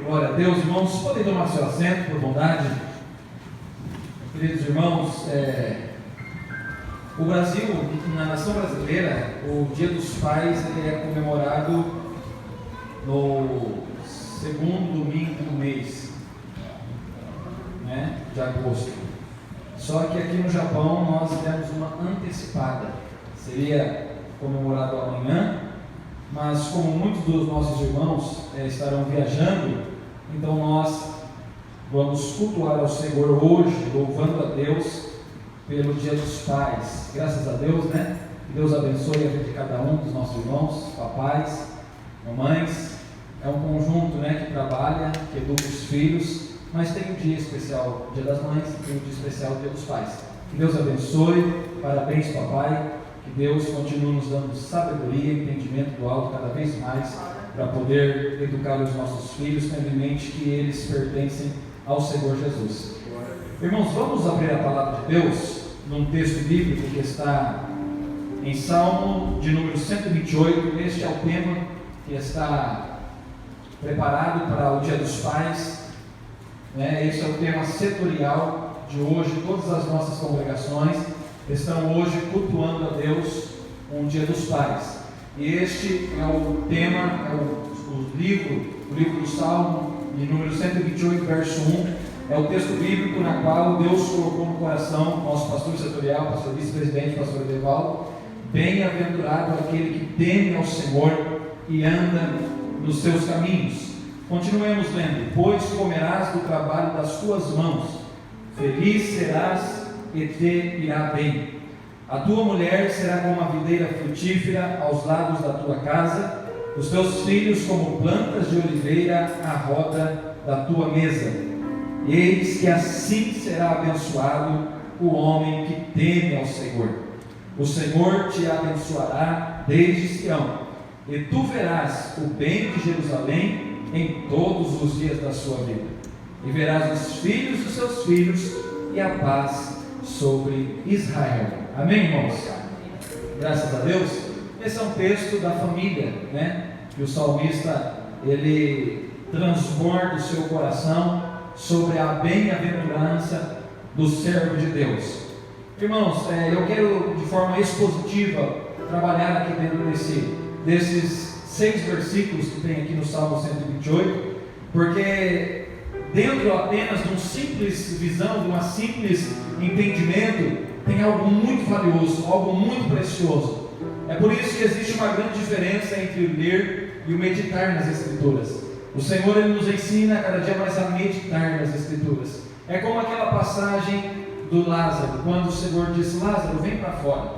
Glória a Deus, irmãos, podem tomar seu assento, por bondade. Queridos irmãos, o Brasil, na nação brasileira, o Dia dos Pais ele é comemorado no segundo domingo do mês, de agosto. Só que aqui no Japão nós demos uma antecipada, seria comemorado amanhã, mas como muitos dos nossos irmãos estarão viajando, então nós vamos cultuar ao Senhor hoje, louvando a Deus pelo Dia dos Pais. Graças a Deus, Que Deus abençoe a vida de cada um dos nossos irmãos, papais, mamães. É um conjunto, que trabalha, que educa os filhos, mas tem um dia especial, o Dia das Mães, e tem um dia especial, o Dia dos Pais. Que Deus abençoe, parabéns, papai. Que Deus continue nos dando sabedoria e entendimento do alto cada vez mais, para poder educar os nossos filhos, tendo em mente que eles pertencem ao Senhor Jesus. Irmãos, vamos abrir a palavra de Deus num texto bíblico que está em Salmo de número 128. Este é o tema que está preparado para o Dia dos Pais. Este é o tema setorial de hoje. Todas as nossas congregações estão hoje cultuando a Deus um Dia dos Pais. E este é o tema, o livro do Salmo de número 128, verso 1. É o texto bíblico na qual Deus colocou no coração nosso pastor setorial, pastor vice-presidente, pastor Edevaldo: bem-aventurado aquele que teme ao Senhor e anda nos seus caminhos. Continuemos lendo: pois comerás do trabalho das tuas mãos, feliz serás e te irá bem. A tua mulher será como a videira frutífera aos lados da tua casa, os teus filhos como plantas de oliveira à roda da tua mesa. Eis que assim será abençoado o homem que teme ao Senhor. O Senhor te abençoará desde Sião, e tu verás o bem de Jerusalém em todos os dias da sua vida. E verás os filhos dos seus filhos e a paz sobre Israel. Amém, irmãos? Graças a Deus. Esse é um texto da família, que o salmista ele transborda o seu coração sobre a bem-aventurança do servo de Deus. Irmãos, eu quero de forma expositiva trabalhar aqui dentro desses 6 versículos que tem aqui no Salmo 128, porque dentro apenas de uma simples visão, de um simples entendimento, tem algo muito valioso, algo muito precioso. É por isso que existe uma grande diferença entre o ler e o meditar nas Escrituras. O Senhor ele nos ensina cada dia mais a meditar nas Escrituras. É como aquela passagem do Lázaro, quando o Senhor disse: Lázaro, vem para fora.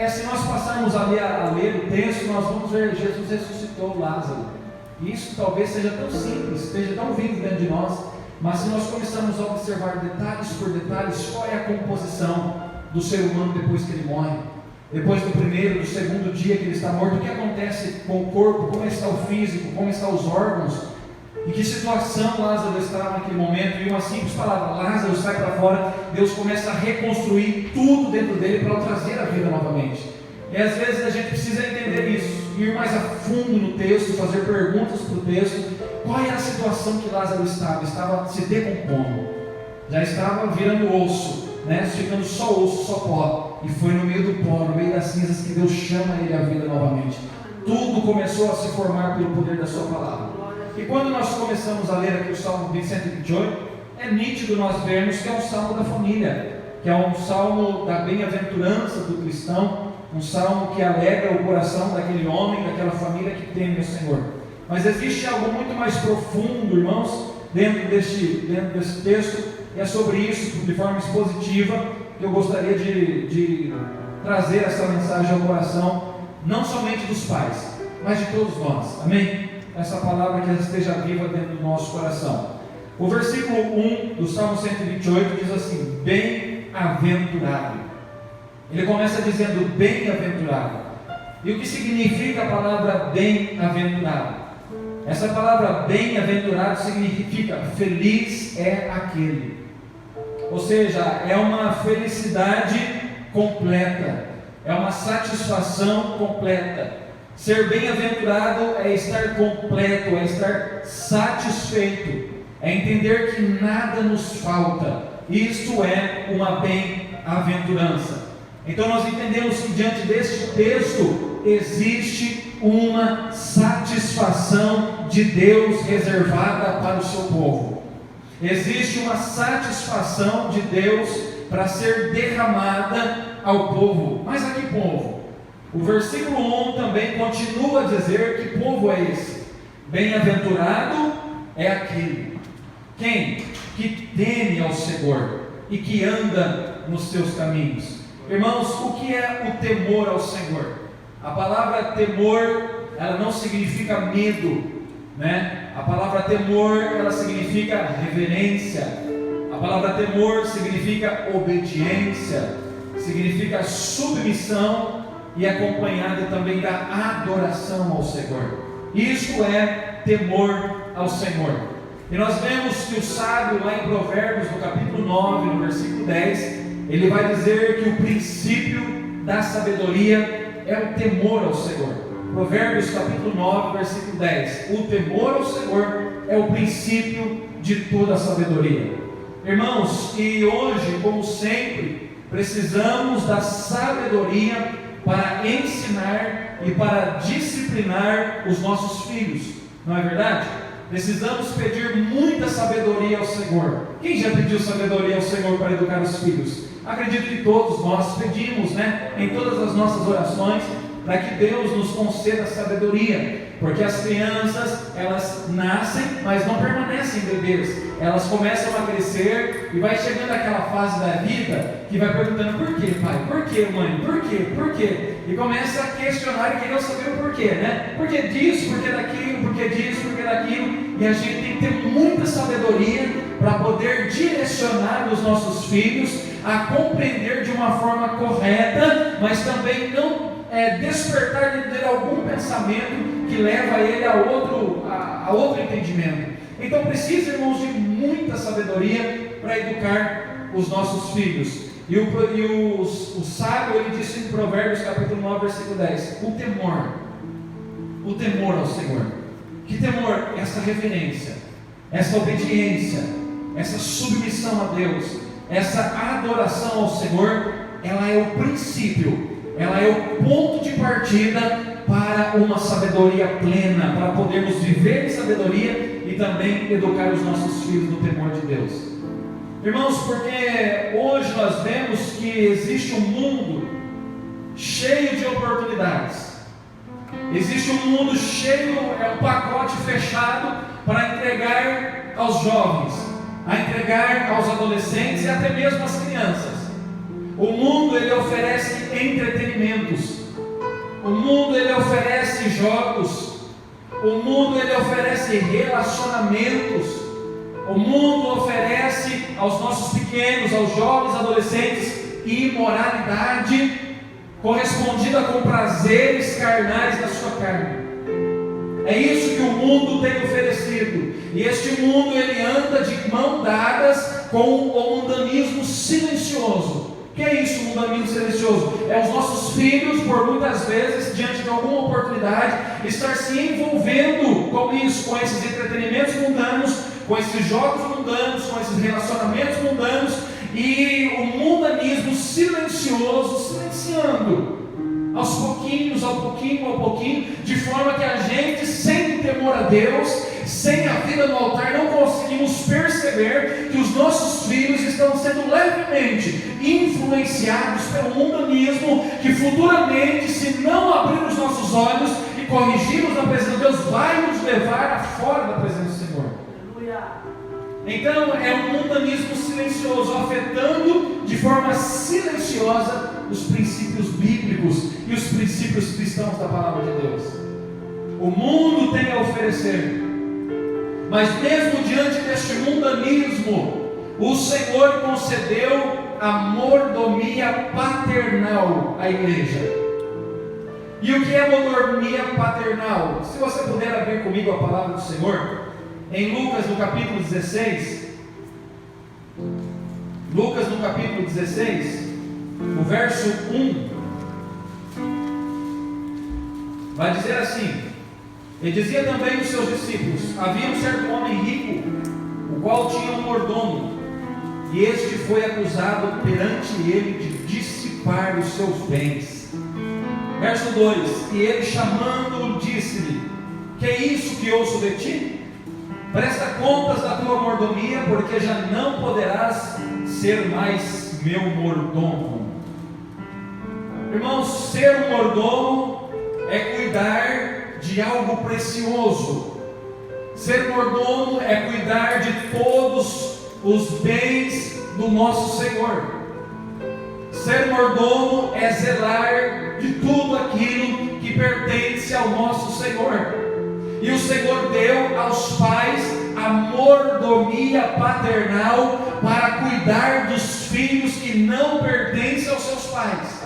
Se nós passarmos ali a ler o texto, nós vamos ver Jesus ressuscitou Lázaro. E isso talvez seja tão simples, esteja tão vivo dentro de nós, mas se nós começarmos a observar detalhes por detalhes, qual é a composição do ser humano depois que ele morre? Depois do primeiro, do segundo dia que ele está morto, o que acontece com o corpo? Como está o físico? Como estão os órgãos? Em que situação Lázaro estava naquele momento? E uma simples palavra: Lázaro, sai para fora. Deus começa a reconstruir tudo dentro dele para o trazer a vida novamente. E às vezes a gente precisa entender isso, ir mais a fundo no texto, fazer perguntas para o texto. Qual é a situação que Lázaro estava? Estava se decompondo, já estava virando osso, ficando só osso, só pó. E foi no meio do pó, no meio das cinzas, que Deus chama ele à vida novamente. Tudo começou a se formar pelo poder da sua palavra. E quando nós começamos a ler aqui o Salmo 128, é nítido nós vermos que é um salmo da família, que é um salmo da bem-aventurança do cristão, um salmo que alegra o coração daquele homem, daquela família que teme o Senhor. Mas existe algo muito mais profundo, irmãos, dentro desse texto, e é sobre isso, de forma expositiva, que eu gostaria de trazer essa mensagem ao coração, não somente dos pais, mas de todos nós. Amém? Essa palavra que esteja viva dentro do nosso coração. O versículo 1 do Salmo 128 diz assim: bem-aventurado. Ele começa dizendo bem-aventurado. E o que significa a palavra bem-aventurado? Essa palavra bem-aventurado significa feliz é aquele. Ou seja, é uma felicidade completa, é uma satisfação completa. Ser bem-aventurado é estar completo, é estar satisfeito, é entender que nada nos falta. Isto é uma bem-aventurança. Então nós entendemos que diante deste texto existe uma satisfação de Deus reservada para o seu povo. Existe uma satisfação de Deus para ser derramada ao povo. Mas a que povo? O versículo 1 também continua a dizer que povo é esse. Bem-aventurado é aquele. Quem? Que teme ao Senhor e que anda nos seus caminhos. Irmãos, o que é o temor ao Senhor? A palavra temor, ela não significa medo, né? A palavra temor, ela significa reverência. A palavra temor significa obediência, significa submissão e acompanhada também da adoração ao Senhor. Isso é temor ao Senhor. E nós vemos que o sábio lá em Provérbios, no capítulo 9, no versículo 10, ele vai dizer que o princípio da sabedoria é o temor ao Senhor. Provérbios capítulo 9, versículo 10. O temor ao Senhor é o princípio de toda a sabedoria. Irmãos, e hoje, como sempre, precisamos da sabedoria para ensinar e para disciplinar os nossos filhos. Não é verdade? Precisamos pedir muita sabedoria ao Senhor. Quem já pediu sabedoria ao Senhor para educar os filhos? Acredito que todos nós pedimos, né? Em todas as nossas orações, para que Deus nos conceda sabedoria. Porque as crianças, elas nascem, mas não permanecem bebês. Elas começam a crescer e vai chegando aquela fase da vida que vai perguntando: por que, pai? Por que, mãe? Por quê? Por quê? E começa a questionar e querer saber o porquê, né? Por que disso? Por que daquilo? Por que disso? Por que daquilo? E a gente tem que ter muita sabedoria para poder direcionar os nossos filhos a compreender de uma forma correta, mas também não despertar dele algum pensamento que leva ele a outro entendimento. Então precisa, irmãos, de muita sabedoria para educar os nossos filhos. E o sábio, ele disse em Provérbios capítulo 9, versículo 10, o temor ao Senhor. Que temor? Essa reverência, essa obediência, essa submissão a Deus, essa adoração ao Senhor, ela é o princípio, ela é o ponto de partida para uma sabedoria plena, para podermos viver em sabedoria e também educar os nossos filhos no temor de Deus. Irmãos, porque hoje nós vemos que existe um mundo cheio de oportunidades, existe um mundo cheio, um pacote fechado para entregar aos jovens, a entregar aos adolescentes e até mesmo às crianças. O mundo, ele oferece entretenimentos, o mundo, ele oferece jogos, o mundo, ele oferece relacionamentos, o mundo oferece aos nossos pequenos, aos jovens, adolescentes, imoralidade correspondida com prazeres carnais da sua carne. É isso que o mundo tem oferecido. E este mundo, ele anda de mão dadas com o mundanismo silencioso. O que é isso, o mundanismo silencioso? É os nossos filhos, por muitas vezes, diante de alguma oportunidade, estar se envolvendo com isso, com esses entretenimentos mundanos, com esses jogos mundanos, com esses relacionamentos mundanos, e o mundanismo silencioso, silenciando aos pouquinhos, ao pouquinho, de forma que a gente, sem temor a Deus, sem a vida no altar, não conseguimos perceber que os nossos filhos estão sendo levemente influenciados pelo mundanismo, que futuramente, se não abrir os nossos olhos e corrigirmos na presença de Deus, vai nos levar a fora da presença do Senhor. Então é um mundanismo silencioso, afetando de forma silenciosa os princípios bíblicos e os princípios cristãos da palavra de Deus. O mundo tem a oferecer, mas mesmo diante deste mundanismo, o Senhor concedeu a mordomia paternal à igreja. E o que é mordomia paternal? Se você puder abrir comigo a palavra do Senhor, em Lucas no capítulo 16, Lucas no capítulo 16, no verso 1, vai dizer assim: e dizia também os seus discípulos: havia um certo homem rico, o qual tinha um mordomo, e este foi acusado perante ele de dissipar os seus bens. Verso 2: e ele, chamando-o, disse-lhe: que é isso que ouço de ti? Presta contas da tua mordomia, porque já não poderás ser mais meu mordomo. Irmãos, ser um mordomo é cuidar de algo precioso. Ser mordomo é cuidar de todos os bens do nosso Senhor. Ser mordomo é zelar de tudo aquilo que pertence ao nosso Senhor. E o Senhor deu aos pais a mordomia paternal para cuidar dos filhos que não pertencem aos seus pais.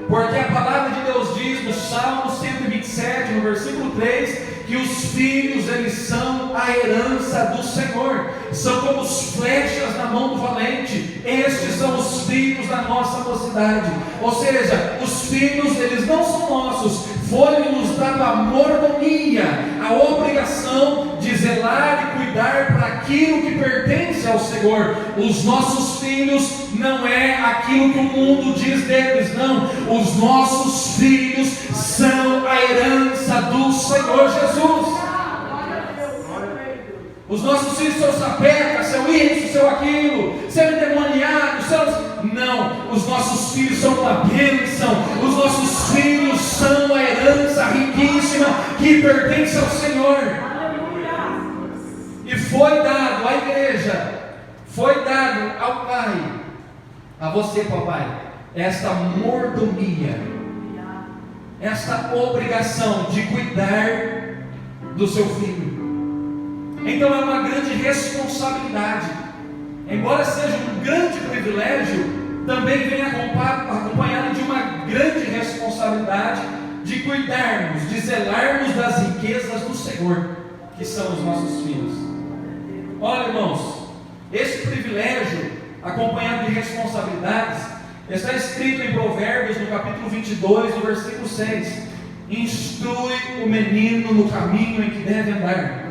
Porque a palavra de Deus diz no Salmo 127, no versículo 3, que os filhos, eles são a herança do Senhor, são como as flechas na mão do valente. Estes são os filhos da nossa mocidade. Ou seja, os filhos, eles não são nossos, foi-nos dado a mordomia, a obrigação de zelar e cuidar para aquilo que pertence ao Senhor. Os nossos filhos não é aquilo que o mundo diz deles, não. Os nossos filhos são a herança do Senhor Jesus. Os nossos filhos são sapeca, são isso, são aquilo, são endemoniados, não, os nossos filhos são uma bênção. Os nossos filhos são a herança riquíssima que pertence ao Senhor. E foi dado à igreja, foi dado ao Pai, a você, papai, esta mordomia, esta obrigação de cuidar do seu filho. Então é uma grande responsabilidade. Embora seja um grande privilégio, também vem acompanhado de uma grande responsabilidade de cuidarmos, de zelarmos das riquezas do Senhor, que são os nossos filhos. Olha, irmãos, esse privilégio acompanhado de responsabilidades está escrito em Provérbios, no capítulo 22, no versículo 6: instrui o menino no caminho em que deve andar.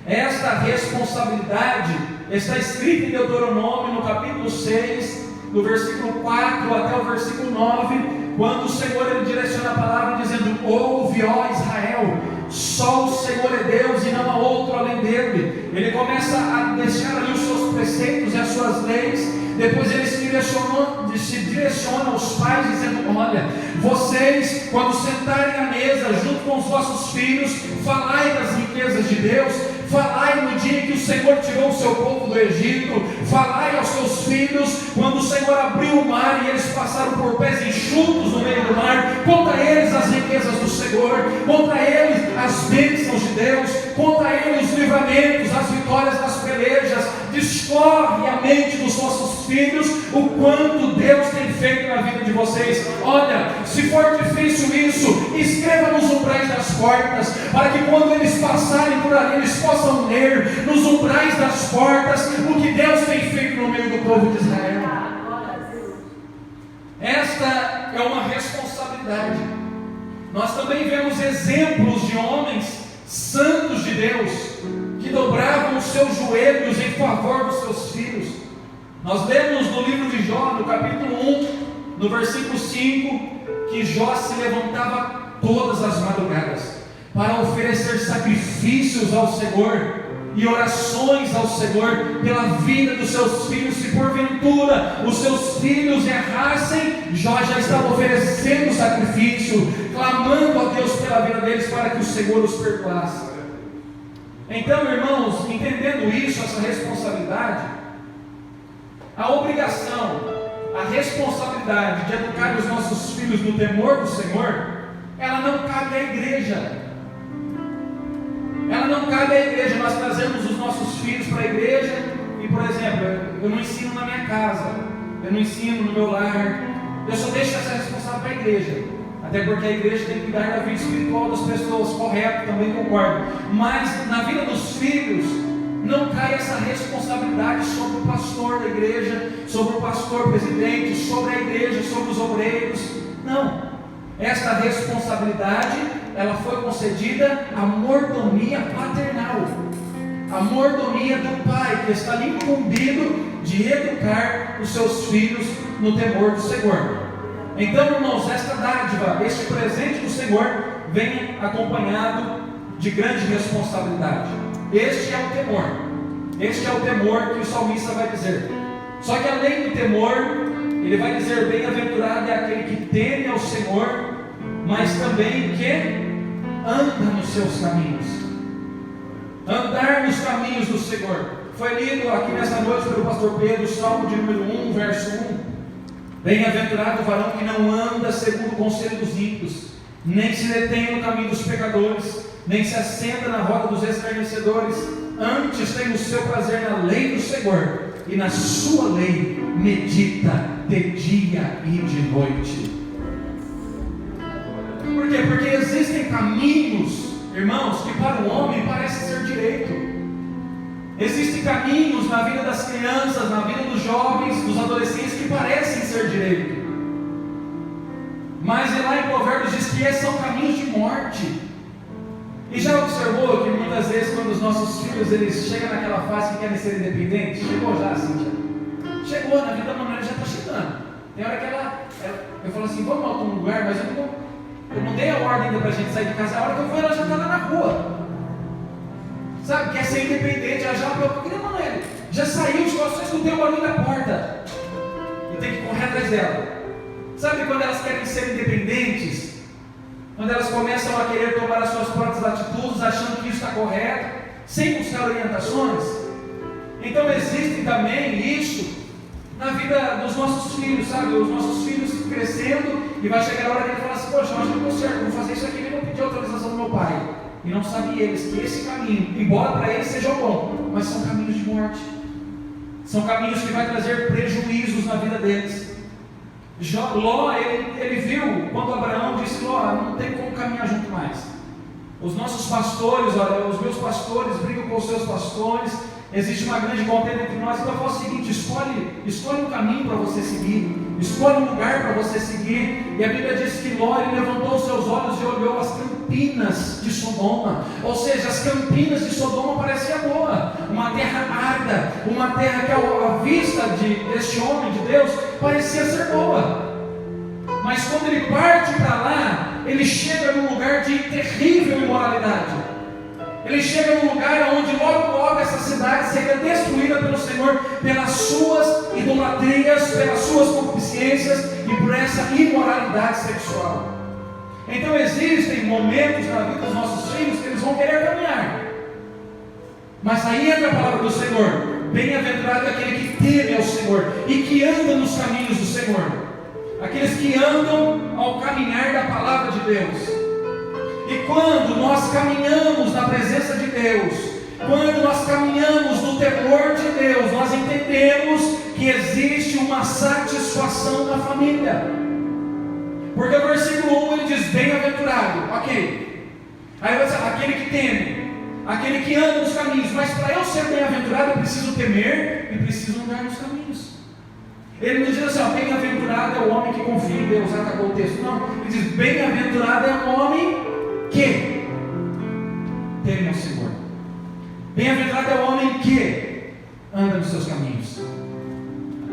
Esta responsabilidade está escrita em Deuteronômio, no capítulo 6, do versículo 4 até o versículo 9, quando o Senhor, ele direciona a palavra dizendo: ouve, ó Israel, só o Senhor é Deus e não há outro além dele. Ele começa a deixar ali os seus preceitos e as suas leis. Depois ele se direciona aos pais dizendo: olha, vocês, quando sentarem à mesa junto com os vossos filhos, falai das riquezas de Deus, falai no dia em que o Senhor tirou o seu povo do Egito, falai aos seus filhos quando o Senhor abriu o mar e eles passaram por pés enxutos no meio do mar. Conta a eles as riquezas do Senhor, conta a eles as bênçãos de Deus, conta a eles os livramentos, as vitórias das pelejas. Discorre a mente dos nossos filhos o quanto Deus tem feito na vida de vocês. Olha, se for difícil isso, escreva nos umbrais das portas, para que quando eles passarem por ali, eles possam ler nos umbrais das portas o que Deus tem feito no meio do povo de Israel. Esta é uma responsabilidade. Nós também vemos exemplos de homens santos de Deus que dobravam os seus joelhos em favor dos seus filhos. Nós lemos no livro de Jó, no capítulo 1, no versículo 5, que Jó se levantava todas as madrugadas para oferecer sacrifícios ao Senhor e orações ao Senhor pela vida dos seus filhos. Se porventura os seus filhos errassem, Jó já estava oferecendo sacrifício, clamando a Deus pela vida deles para que o Senhor os perdoasse. Então, irmãos, entendendo isso, essa responsabilidade, a obrigação, a responsabilidade de educar os nossos filhos no temor do Senhor, ela não cabe à igreja. Ela não cabe à igreja. Nós trazemos os nossos filhos para a igreja e, por exemplo, eu não ensino na minha casa, eu não ensino no meu lar, eu só deixo essa responsabilidade para a igreja. Até porque a igreja tem que cuidar da vida espiritual das pessoas, correto, também concordo. Mas na vida dos filhos, não cai essa responsabilidade sobre o pastor da igreja, sobre o pastor presidente, sobre a igreja, sobre os obreiros. Não. esta responsabilidade, ela foi concedida à mordomia paternal, a mordomia do pai, que está incumbido de educar os seus filhos no temor do Senhor. Então, irmãos, esta dádiva, este presente do Senhor, vem acompanhado de grande responsabilidade. Este é o temor. Este é o temor que o salmista vai dizer. Só que além do temor, ele vai dizer: bem-aventurado é aquele que teme ao Senhor, mas também que anda nos seus caminhos. Andar nos caminhos do Senhor. Foi lido aqui nessa noite pelo pastor Pedro, o Salmo de número 1, verso 1. Bem-aventurado o varão que não anda segundo o conselho dos ímpios, nem se detém no caminho dos pecadores, nem se assenta na roda dos escarnecedores. Antes tem o seu prazer na lei do Senhor, e na sua lei medita de dia e de noite. Por quê? Porque existem caminhos, irmãos, que para o homem parecem ser direito. Existem caminhos na vida das crianças, na vida dos jovens, dos adolescentes, que parecem ser direito. Mas lá em Provérbios diz que esses são caminhos de morte. E já observou que muitas vezes quando os nossos filhos eles chegam naquela fase que querem ser independentes? Chegou já, Cíntia? Chegou, na vida da Manuela já está chegando. Tem hora que eu falo assim: vamos a outro lugar, mas eu não dei a ordem ainda para a gente sair de casa. A hora que eu vou, ela já está lá na rua. Sabe, quer ser independente, ela já queria, Manuela, já saiu, os calções, escutei o barulho da porta e tem que correr atrás dela. Sabe quando elas querem ser independentes? Quando elas começam a querer tomar as suas próprias atitudes, achando que isso está correto, sem buscar orientações. Então existe também isso na vida dos nossos filhos, sabe? Os nossos filhos crescendo, e vai chegar a hora que ele fala assim: poxa, eu acho que eu estou certo, vou fazer isso aqui, eu vou pedir autorização do meu pai. E não sabem eles que esse caminho, embora para eles seja bom, mas são caminhos de morte. São caminhos que vai trazer prejuízos na vida deles. Ló, ele viu, quando Abraão disse: Ló, não tem como caminhar junto mais. Os nossos pastores, olha, os meus pastores brigam com os seus pastores, existe uma grande contenda entre nós. Então faz o seguinte: escolhe um caminho para você seguir, escolhe um lugar para você seguir. E a Bíblia diz que Ló, ele levantou os seus olhos e olhou as campinas de Sodoma. Ou seja, as campinas de Sodoma pareciam boa, uma terra árida, uma terra que à vista deste homem de Deus parecia ser boa. Mas quando ele parte para lá, ele chega num lugar de terrível imoralidade. Ele chega num lugar onde logo essa cidade seria destruída pelo Senhor, pelas suas idolatrias, pelas suas concupiscências e por essa imoralidade sexual. Então existem momentos na vida dos nossos filhos que eles vão querer caminhar. Mas aí entra a palavra do Senhor: bem-aventurado é aquele que teme ao Senhor e que anda nos caminhos do Senhor. Aqueles que andam ao caminhar da palavra de Deus. E quando nós caminhamos na presença de Deus, quando nós caminhamos no temor de Deus, nós entendemos que existe uma satisfação na família. Porque o versículo 1 ele diz: bem-aventurado, ok. Aí vai dizer: aquele que teme, aquele que anda nos caminhos. Mas para eu ser bem-aventurado, eu preciso temer e preciso andar nos caminhos. Ele não diz assim: ó, bem-aventurado é o homem que confia em Deus, atacou o texto. Não, ele diz: bem-aventurado é o homem que teme ao Senhor. Bem-aventurado é o homem que anda nos seus caminhos.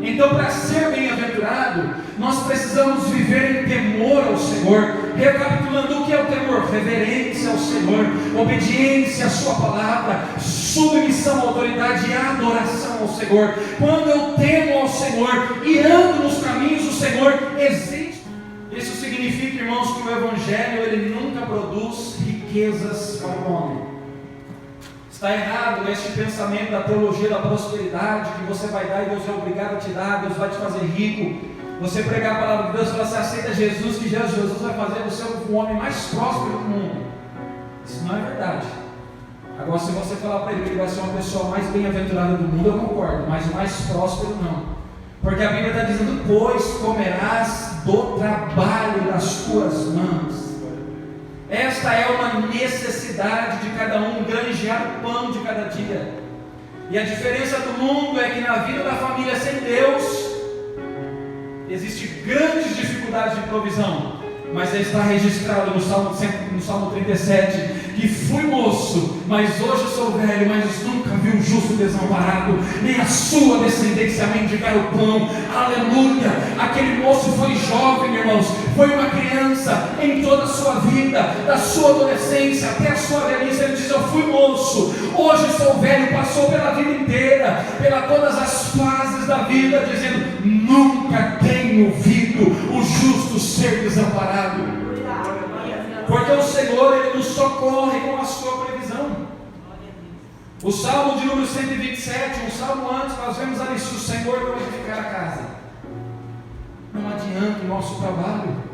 Então, para ser bem-aventurado, nós precisamos viver em temor ao Senhor. Recapitulando, o que é o temor? Reverência ao Senhor, obediência à sua palavra, submissão à autoridade e adoração ao Senhor. Quando eu temo ao Senhor e ando nos caminhos do Senhor, existe. Isso significa, irmãos, que o Evangelho ele nunca produz riquezas para o homem. Está errado este pensamento da teologia da prosperidade, que você vai dar e Deus é obrigado a te dar, Deus vai te fazer rico. Você pregar a palavra de Deus e falar: você aceita Jesus, que Jesus vai fazer você o homem mais próspero do mundo. Isso não é verdade. Agora, se você falar para ele que ele vai ser uma pessoa mais bem-aventurada do mundo, eu concordo, mas o mais próspero não. Porque a Bíblia está dizendo: pois comerás do trabalho das tuas mãos. Esta é uma necessidade de cada um, granjear o pão de cada dia. E a diferença do mundo é que na vida da família sem Deus existe grandes dificuldades de provisão. Mas está registrado no Salmo 37, que fui moço, mas hoje sou velho, mas nunca vi um justo desamparado, nem a sua descendência mendigar o pão. Aleluia! Aquele moço foi jovem, irmãos, foi uma criança em toda a sua vida, da sua adolescência até a sua velhice. Ele diz: eu fui moço, hoje sou velho. Passou pela vida inteira, pela todas as fases da vida, dizendo: nunca tenho visto o justo ser desamparado. Porque o Senhor, Ele nos socorre com a sua previsão. O Salmo de número 127, um salmo antes, nós vemos ali: se o Senhor não edificar a casa, não adianta o nosso trabalho.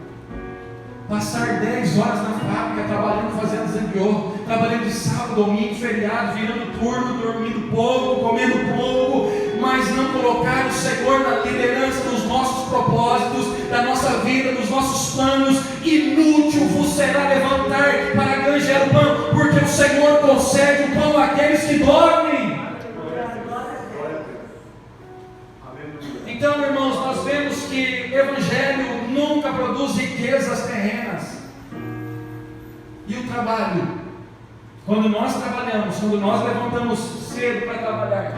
Passar 10 horas na fábrica, trabalhando, fazendo zambiô, trabalhando de sábado, domingo, feriado, virando turno, dormindo pouco, comendo pouco, mas não colocar o Senhor na liderança dos nossos propósitos, da nossa vida, dos nossos planos. Inútil vos será levantar para granjear o pão, porque o Senhor concede o pão àqueles que dormem. Então, irmãos, nós vemos que o Evangelho nunca produz riquezas terrenas. E o trabalho, quando nós trabalhamos, quando nós levantamos cedo para trabalhar,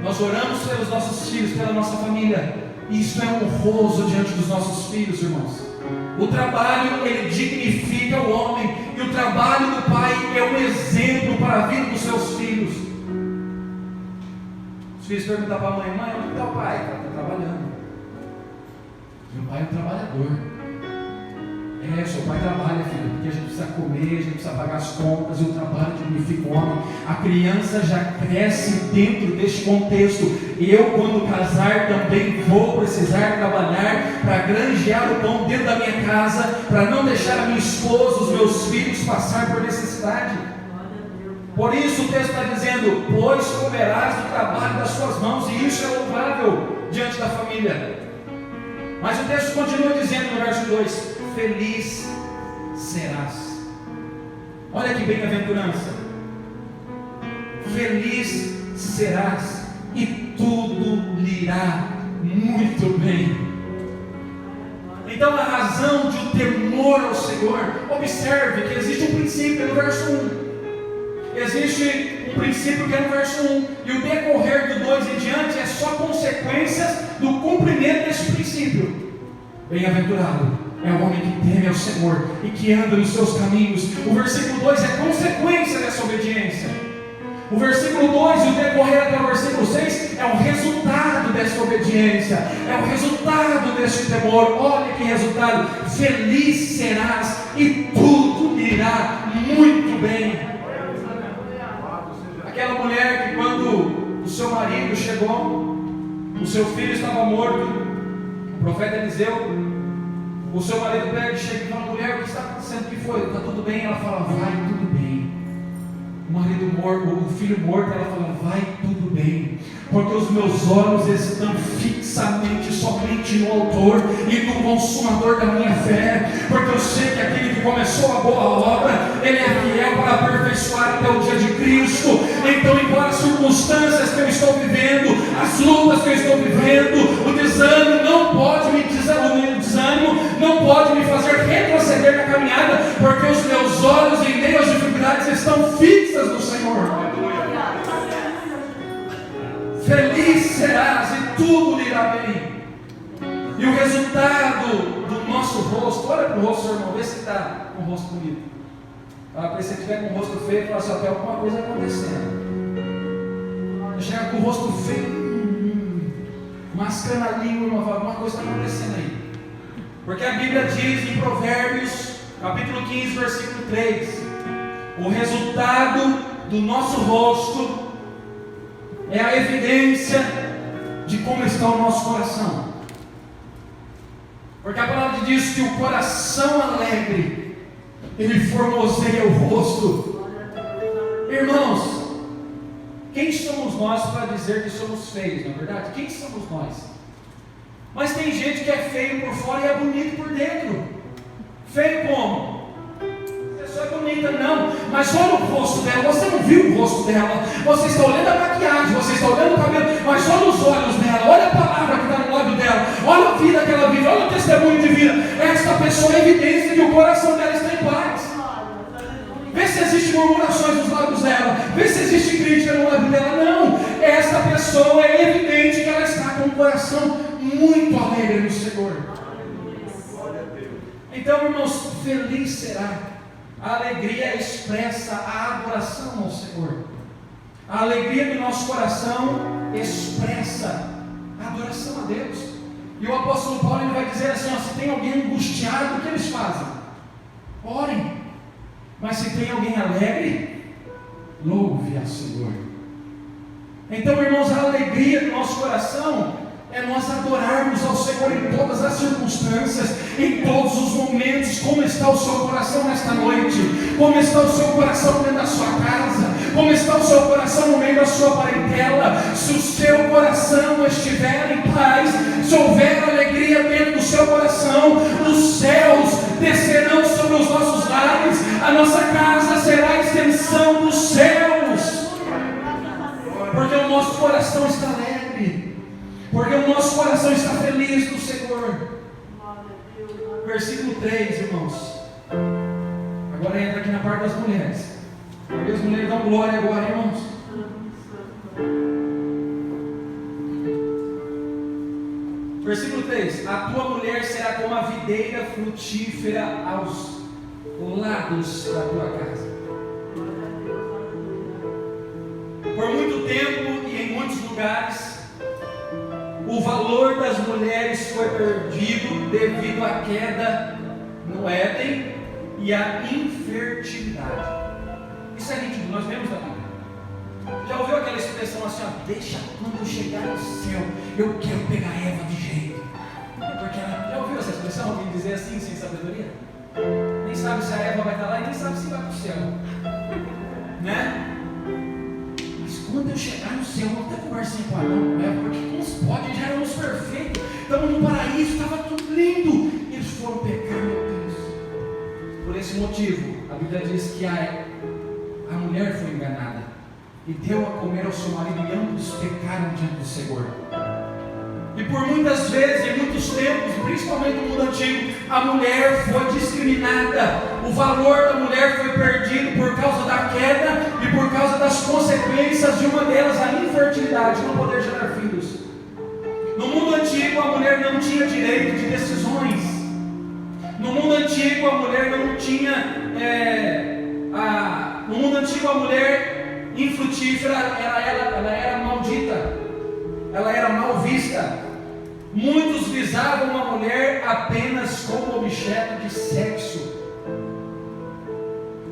nós oramos pelos nossos filhos, pela nossa família, isso é honroso diante dos nossos filhos, irmãos. O trabalho, ele dignifica o homem, e o trabalho do pai é um exemplo para a vida dos seus filhos. Os filhos perguntam para a mãe: mãe, onde está o pai? Ela está trabalhando. Meu pai é um trabalhador. Seu pai trabalha, filho, porque a gente precisa comer, a gente precisa pagar as contas, e o trabalho dignifica o homem. A criança já cresce dentro deste contexto. Eu, quando casar, também vou precisar trabalhar para granjear o pão dentro da minha casa, para não deixar a minha esposa, os meus filhos passar por necessidade. Por isso o texto está dizendo: pois comerás do trabalho das suas mãos, e isso é louvável diante da família. Mas o texto continua dizendo no verso 2: feliz serás. Olha que bem-aventurança. Feliz serás, e tudo lhe irá muito bem. Então, a razão de um temor ao Senhor, observe que existe um princípio no verso 1. Existe um princípio que é no verso 1, e o decorrer do 2 em diante é só consequências do cumprimento desse princípio. Bem-aventurado é o homem que teme ao Senhor e que anda nos seus caminhos. O versículo 2 é consequência dessa obediência. O versículo 2 e o decorrer até o versículo 6 é o resultado dessa obediência, é o resultado desse temor. Olha que resultado: feliz serás, e tudo lhe irá muito bem. Aquela mulher que, quando o seu marido chegou, o seu filho estava morto, o profeta Eliseu, o seu marido pega e chega e fala: mulher, o que está acontecendo? O que foi? Está tudo bem? Ela fala: vai tudo bem. O marido morto, o filho morto, ela fala: vai tudo bem, porque os meus olhos estão fixamente somente no autor e no consumador da minha fé, porque eu sei que aquele que começou a boa obra, ele é fiel para aperfeiçoar até o dia de Cristo. Então, embora as circunstâncias que eu estou vivendo, as lutas que eu estou vivendo, o desânimo não pode me fazer retroceder na caminhada, porque os meus olhos em meio às dificuldades estão fixas no Senhor. Feliz serás, e tudo lhe irá bem. E o resultado do nosso rosto, olha para o rosto do seu irmão, vê se está com o rosto bonito. Se você estiver com o rosto feio, fala assim: tem alguma coisa acontecendo. Chega com o rosto feio, mascando a língua, alguma coisa está acontecendo aí. Porque a Bíblia diz em Provérbios, capítulo 15, versículo 3: o resultado do nosso rosto é a evidência de como está o nosso coração. Porque a palavra diz que o coração alegre, ele formoseia o rosto. Irmãos, quem somos nós para dizer que somos feios, não é verdade? Quem somos nós? Mas tem gente que é feio por fora e é bonito por dentro. Feio como? Só é bonita, não, mas olha o rosto dela. Você não viu o rosto dela, você está olhando a maquiagem, você está olhando o cabelo, mas olha os olhos dela, olha a palavra que está no lábio dela, olha a vida que ela vive, olha o testemunho de vida. Esta pessoa pessoa é evidência que o coração dela está em paz. Vê se existe murmurações nos lábios dela, vê se existe crítica no lábio dela. Não, essa pessoa é evidente que ela está com o coração muito alegre no Senhor. Então, irmãos, feliz será. A alegria expressa a adoração ao Senhor. A alegria do nosso coração expressa a adoração a Deus. E o apóstolo Paulo ele vai dizer assim, ó, se tem alguém angustiado, o que eles fazem? Orem. Mas se tem alguém alegre, louve ao Senhor. Então, irmãos, a alegria do nosso coração é nós adorarmos ao Senhor em todas as circunstâncias, em todos os momentos. Como está o seu coração nesta noite? Como está o seu coração dentro da sua casa? Como está o seu coração no meio da sua parentela? Se o seu coração estiver em paz, se houver alegria dentro do seu coração, os céus descerão sobre os nossos lares, a nossa casa será a extensão dos céus, porque o nosso coração está alegre, porque o nosso coração está feliz no Senhor. Versículo 3, irmãos. Agora entra aqui na parte das mulheres, porque as mulheres dão glória agora, irmãos. Versículo 3: a tua mulher será como a videira frutífera aos lados da tua casa. Por muito tempo e em muitos lugares, o valor das mulheres foi perdido devido à queda no Éden e à infertilidade. Isso é nítido, nós vemos na Bíblia. Já ouviu aquela expressão assim, ó, deixa quando eu chegar no céu, eu quero pegar Eva de jeito? Porque ela, já ouviu essa expressão? Alguém dizer assim, sem sabedoria? Nem sabe se a Eva vai estar lá e nem sabe se vai para o céu, né? Mas quando eu chegar no céu, eu vou até conversar com Adão, com Eva, porque como se pode, já éramos perfeitos, estamos no paraíso, estava tudo lindo, e eles foram pecar, meu Deus. Por esse motivo, a Bíblia diz que a mulher foi enganada e deu a comer ao seu marido, e ambos pecaram diante do Senhor. E por muitas vezes, em muitos tempos, principalmente no mundo antigo, a mulher foi discriminada. O valor da mulher foi perdido por causa da queda e por causa das consequências de uma delas, a infertilidade, não poder gerar filhos. No mundo antigo, a mulher não tinha direito de decisões. No mundo antigo, a mulher não tinha no mundo antigo, a mulher infrutífera, ela era maldita, ela era mal vista. Muitos visavam a mulher apenas como objeto de sexo.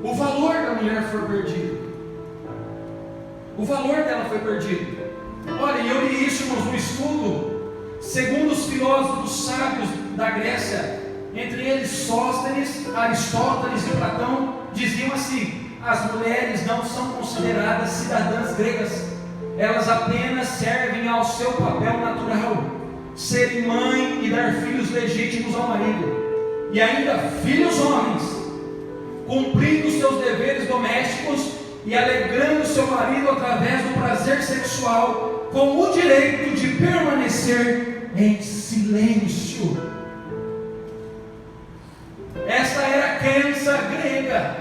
O valor da mulher foi perdido. O valor dela foi perdido. Olha, eu li isso no estudo, segundo os filósofos sábios da Grécia, entre eles Sóstenes, Aristóteles e Platão, diziam assim: as mulheres não são consideradas cidadãs gregas, elas apenas servem ao seu papel natural, serem mãe e dar filhos legítimos ao marido, e ainda filhos homens, cumprindo seus deveres domésticos e alegrando seu marido através do prazer sexual, com o direito de permanecer em silêncio. Esta era a crença grega,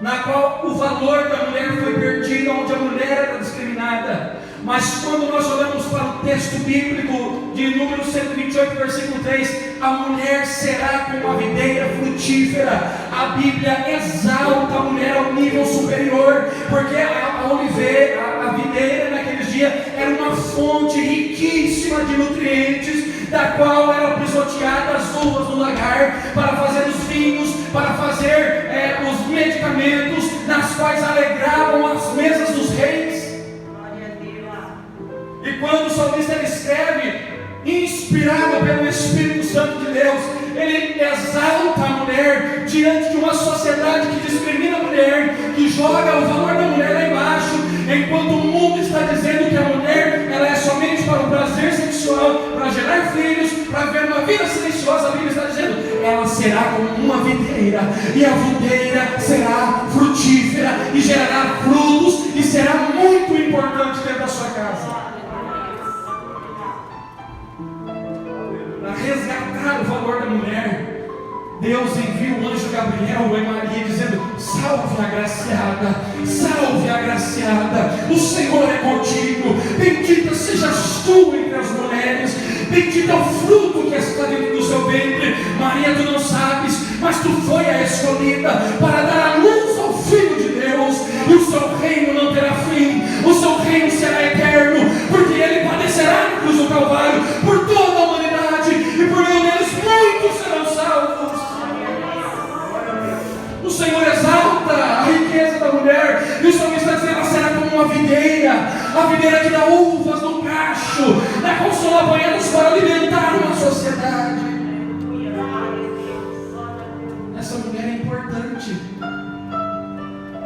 na qual o valor da mulher foi perdido, onde a mulher era discriminada. Mas quando nós olhamos para o texto bíblico de Número 128, versículo 3, a mulher será como a videira frutífera. A Bíblia exalta a mulher ao nível superior, porque a videira naqueles dias era uma fonte riquíssima de nutrientes, da qual eram pisoteadas as uvas no lagar, para fazer os vinhos, para fazer os medicamentos, nas quais alegravam as mesas dos reis. E quando o salmista escreve, inspirado pelo Espírito Santo de Deus, ele exalta a mulher diante de uma sociedade que discrimina a mulher, que joga o valor da mulher lá embaixo, enquanto o mundo está dizendo que a mulher ela é somente para o prazer sexual, para gerar filhos, para ver uma vida silenciosa. A Bíblia está dizendo, ela será como uma videira, e a videira será frutífera e gerará frutos, e será muito importante dentro da sua casa. Para resgatar o valor da mulher, Deus envia o anjo Gabriel em Maria, dizendo: salve agraciada, salve agraciada, o Senhor é contigo, bendita sejas tu entre as mulheres, bendito é o fruto que está dentro do seu ventre. Maria, tu não sabes, mas tu foi a escolhida para dar a luz ao Filho de Deus, e o seu reino não terá fim, o seu reino será eterno, porque ele padecerá na cruz do Calvário por toda a humanidade, e por meio deles muitos serão salvos. O Senhor exalta a riqueza da mulher, e o salmista diz: ela será como uma videira, a videira que dá uvas no cacho, na qual são apanhadas para alimentar uma sociedade. Essa mulher é importante.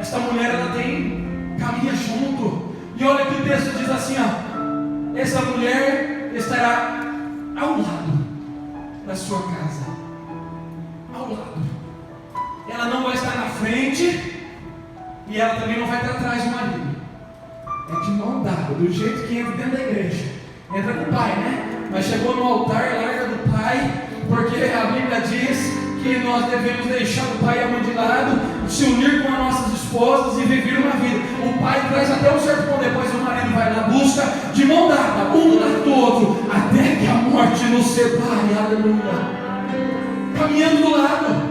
Esta mulher, ela caminha junto. E olha que o texto diz assim, ó: essa mulher estará ao lado da sua casa. Ao lado. Ela não vai estar na frente, e ela também não vai estar atrás do marido. É de mão dada, do jeito que entra dentro da igreja. Entra com o pai, né? Mas chegou no altar, larga do pai, porque a Bíblia diz que nós devemos deixar o pai e a mãe de lado, se unir com as nossas esposas e viver uma vida. O pai traz até um certo ponto, depois o marido vai na busca, de mão dada, um do lado do outro, até que a morte nos separe. Aleluia. Caminhando do lado.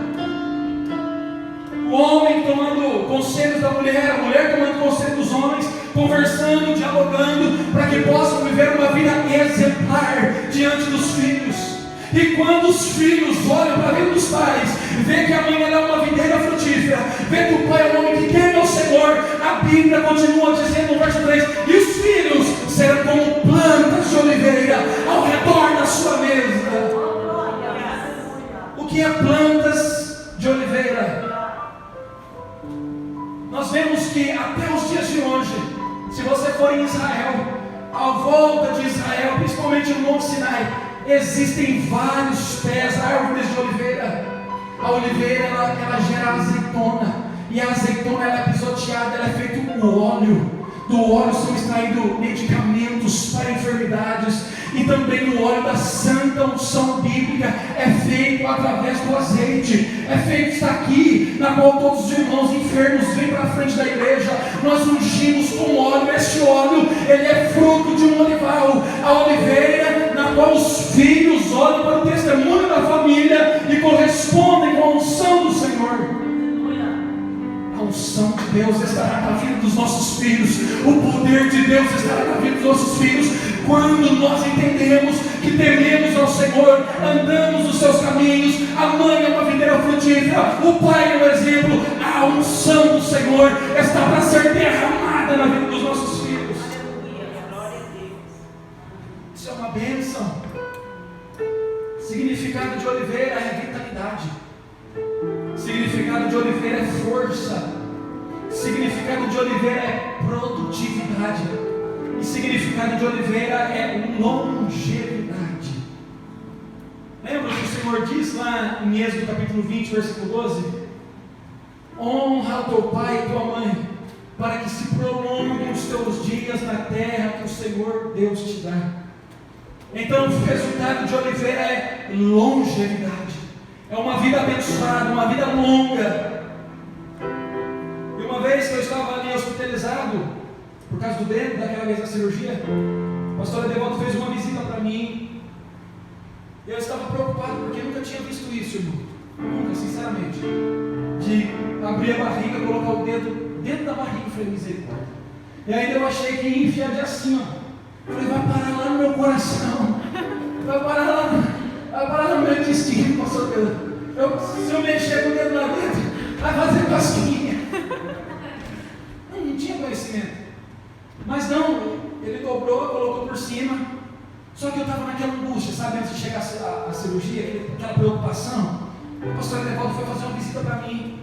O homem tomando conselhos da mulher, a mulher tomando conselhos dos homens, conversando, dialogando, para que possam viver uma vida exemplar diante dos filhos. E quando os filhos olham para a vida dos pais, vê que a mãe é uma videira frutífera, vê que o pai é um homem que teme ao Senhor, a Bíblia continua dizendo no verso 3: e os filhos serão como plantas de oliveira ao redor da sua mesa. O que é plantas de oliveira? Nós vemos que até os dias de hoje, se você for em Israel, à volta de Israel, principalmente no Monte Sinai, existem vários pés, árvores de oliveira. A oliveira, ela gera azeitona, e a azeitona, ela é pisoteada, ela é feito o óleo. Do óleo são extraídos medicamentos para enfermidades, e também o óleo da santa unção bíblica é feito através do azeite. É feito isso aqui, na qual todos os irmãos enfermos vêm para a frente da igreja. Nós ungimos com óleo. Este óleo, ele é fruto de um olival, a oliveira na qual os filhos olham para o testemunho da família e correspondem com a unção do Senhor. A unção de Deus estará na vida dos nossos filhos, o poder de Deus estará na vida dos nossos filhos, quando nós entendemos que tememos ao Senhor, andamos nos seus caminhos. A mãe é uma videira frutífera, o pai é um exemplo. A unção do Senhor está para ser derramada na vida dos nossos filhos. Isso é uma bênção. Significado de oliveira é vitalidade. Significado de oliveira é força. Significado de oliveira é produtividade. E significado de oliveira é longevidade. Lembra que o Senhor diz lá em Êxodo capítulo 20, versículo 12? Honra teu pai e tua mãe, para que se prolonguem os teus dias na terra que o Senhor Deus te dá. Então o resultado de oliveira é longevidade. É uma vida abençoada, uma vida longa. E uma vez que eu estava ali hospitalizado, por causa do dedo, daquela vez da cirurgia, a pastora Devaldo fez uma visita para mim. Eu estava preocupado, porque eu nunca tinha visto isso, irmão. Nunca, sinceramente. De abrir a barriga, colocar o dedo dentro da barriga e falei: misericórdia. E ainda eu achei que ia enfiar de assim, ó. Falei: vai parar lá no meu coração. Vai parar no meu intestino, pastor Deus. Se eu mexer com o dedo lá dentro, vai fazer casquinha. Não tinha conhecimento. Mas não, ele dobrou, colocou por cima. Só que eu estava naquela angústia, sabe, antes de chegar a cirurgia, aquela preocupação. O pastor Edevaldo foi fazer uma visita para mim.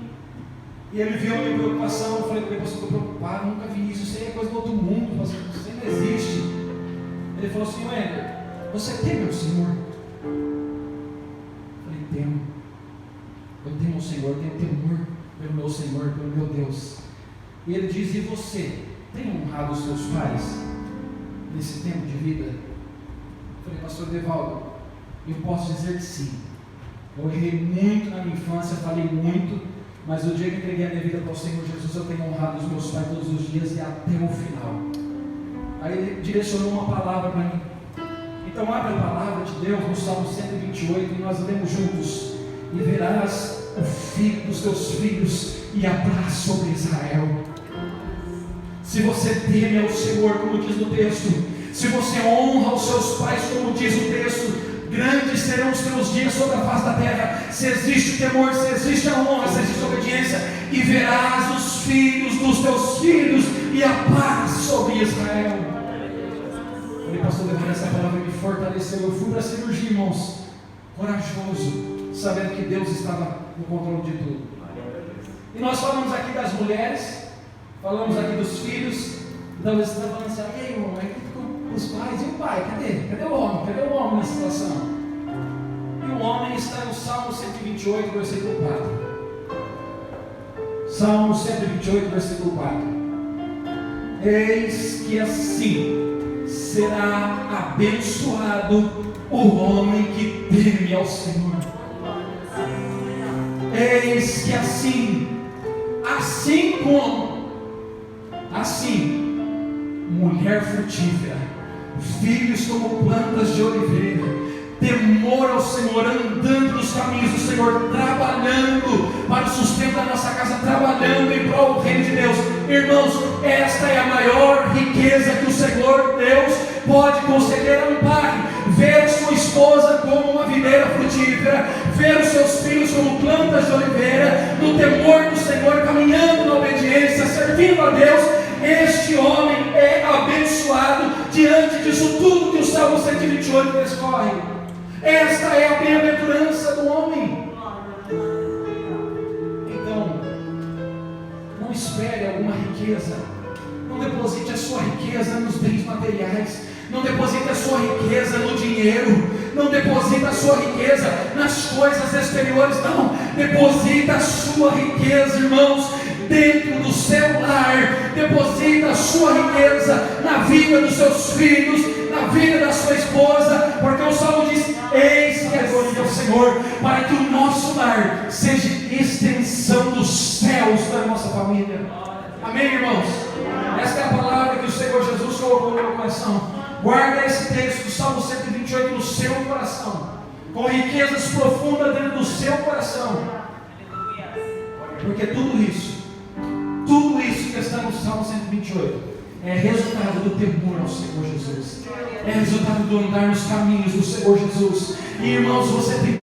E ele viu a minha preocupação. Eu falei: pastor, estou preocupado, nunca vi isso. Isso aí é coisa do outro mundo, pastor, isso aí não existe. Ele falou assim: Wender, você teme o Senhor? Eu falei: temo. Eu temo o Senhor, tenho temor pelo meu Senhor, pelo meu Deus. E ele diz: e você tem honrado os seus pais nesse tempo de vida? Eu falei: pastor Devaldo, eu posso dizer que sim. Eu errei muito na minha infância, falei muito, mas o dia que entreguei a minha vida para o Senhor Jesus, eu tenho honrado os meus pais todos os dias e até o final. Aí ele direcionou uma palavra para mim. Então abre a palavra de Deus no Salmo 128 e nós lemos juntos. E verás o filho dos teus filhos e a paz sobre Israel. Se você teme ao Senhor, como diz no texto, se você honra os seus pais, como diz o texto, grandes serão os teus dias sobre a face da terra. Se existe o temor, se existe a honra, se existe a obediência, e verás os filhos dos teus filhos e a paz sobre Israel. Falei, pastor, depois dessa palavra me fortaleceu. Eu fui para a cirurgia, irmãos, corajoso, sabendo que Deus estava no controle de tudo. E nós falamos aqui das mulheres, falamos aqui dos filhos. Então você está falando assim, e aí, irmão, aí com os pais, e o pai, cadê o homem? Cadê o homem nessa situação? E o homem está no Salmo 128, versículo 4. Salmo 128, versículo 4. Eis que assim será abençoado o homem que teme ao Senhor. Eis que assim como, mulher frutífera, filhos como plantas de oliveira, temor ao Senhor, andando nos caminhos do Senhor, trabalhando para o sustento da nossa casa, trabalhando em prol do reino de Deus. Irmãos, esta é a maior riqueza que o Senhor Deus pode conceder a um pai: ver a sua esposa como uma videira frutífera, ver os seus filhos como plantas de oliveira, no temor do Senhor, caminhando na obediência, servindo a Deus. Este homem é abençoado diante disso tudo que o Salmo 128 descorre. Esta é a bem-aventurança do homem. Então, não espere alguma riqueza, não deposite a sua riqueza nos bens materiais, não deposite a sua riqueza no dinheiro, não deposite a sua riqueza nas coisas exteriores, não. Deposita a sua riqueza, irmãos, dentro do seu lar. Deposita a sua riqueza na vida dos seus filhos, na vida da sua esposa, porque o Salmo diz: eis que adorei ao Senhor, para que o nosso lar seja extensão dos céus da nossa família. Amém, irmãos? Esta é a palavra que o Senhor Jesus colocou no meu coração. Guarda esse texto do Salmo 128 no seu coração, com riquezas profundas dentro do seu coração, porque tudo isso que está no Salmo 128 é resultado do temor ao Senhor Jesus, é resultado do andar nos caminhos do Senhor Jesus. E irmãos, você tem